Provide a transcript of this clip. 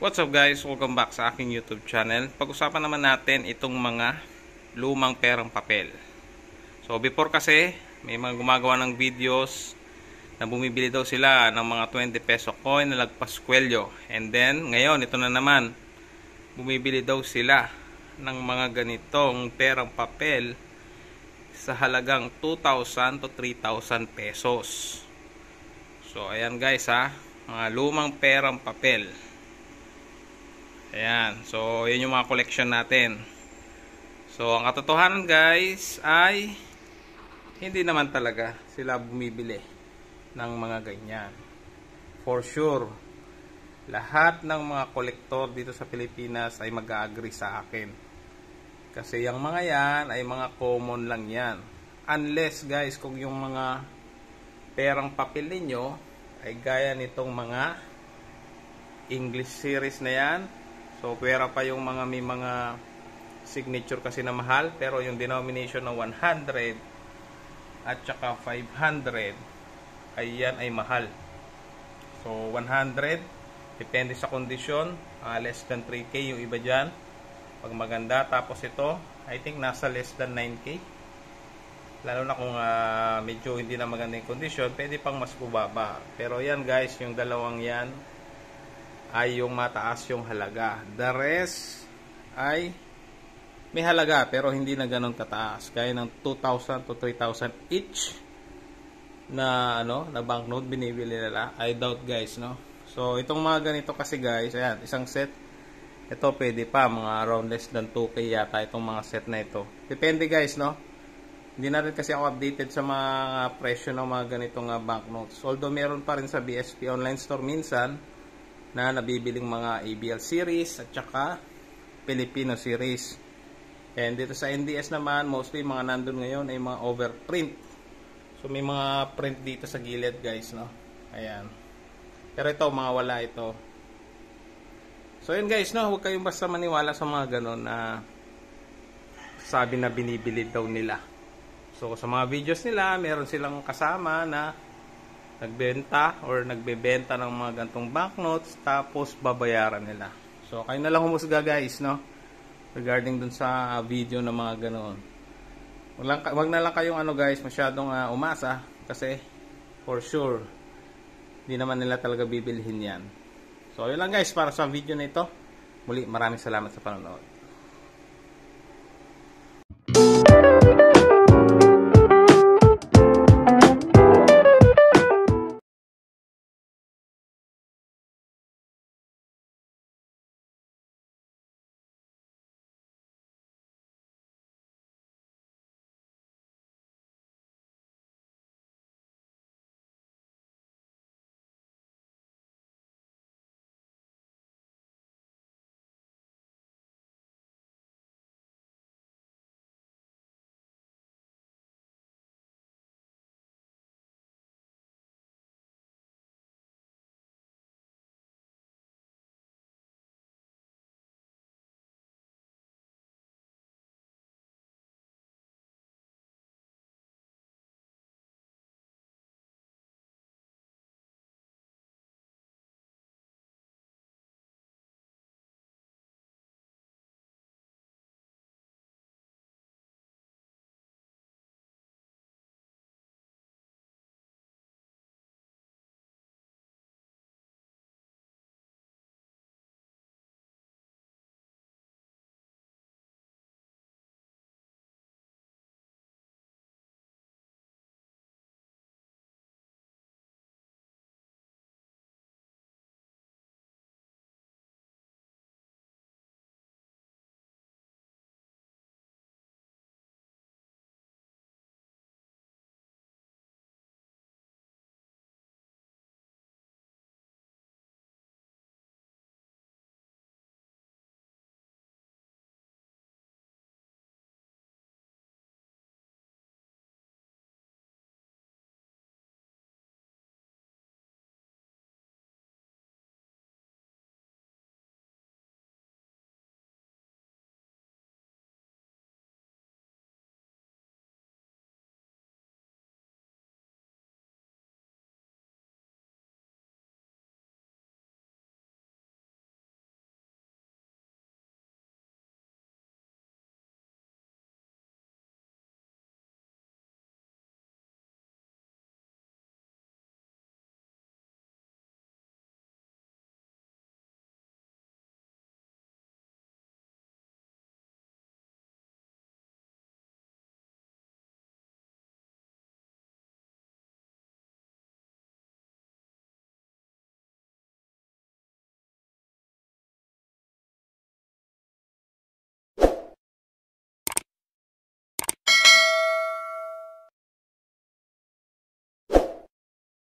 What's up guys? Welcome back sa aking YouTube channel. Pag-usapan naman natin itong mga lumang perang papel. So before kasi may mga gumagawa ng videos na bumibili daw sila ng mga 20 peso coin na lagpas kwelyo. And then ngayon ito na naman, bumibili daw sila ng mga ganitong perang papel sa halagang 2,000 to 3,000 pesos. So ayan guys ha, mga lumang perang papel. Ayan, so yun yung mga collection natin. So ang katotohanan guys ay hindi naman talaga sila bumibili ng mga ganyan. For sure, lahat ng mga kolektor dito sa Pilipinas ay mag-agree sa akin. Kasi yung mga yan ay mga common lang yan. Unless guys, kung yung mga perang papel ninyo ay gaya nitong mga English series na yan. So, pwera pa yung mga may mga signature kasi na mahal. Pero yung denomination ng 100 at saka 500 ay yan ay mahal. So, 100 depende sa kondisyon. Less than 3K yung iba dyan. Pag maganda. Tapos ito, I think nasa less than 9K. Lalo na kung medyo hindi na maganda yung kondisyon, pwede pang mas bubaba. Pero yan guys, yung dalawang yan ay yung mataas yung halaga. The rest ay may halaga pero hindi na ganun kataas. Kaya ng 2,000 to 3,000 each na na banknote binibili nila. I doubt guys, no. So itong mga ganito kasi guys, ayan, isang set. Ito pwede pa mga around less than 2K yata itong mga set na ito. Depende guys, no. Hindi na rin kasi ako updated sa mga presyo ng mga ganitong banknotes. Although meron pa rin sa BSP online store minsan na nabibiling mga ABL series at saka Filipino series. And dito sa NDS naman, mostly mga nandun ngayon ay mga overprint. So may mga print dito sa gilid guys, no. Ayan. Pero ito, mga wala ito. So yun guys, no, huwag kayong basta maniwala sa mga ganon na sabi na binibili daw nila. So sa mga videos nila, meron silang kasama na nagbenta or nagbebenta ng mga gantong banknotes tapos babayaran nila. So kayo na lang humusga guys, no, regarding dun sa video ng mga ganoon. Wag na lang kayong guys masyadong umasa kasi for sure hindi naman nila talaga bibilhin yan. So yun lang guys para sa video na ito. Muli maraming salamat sa panonood.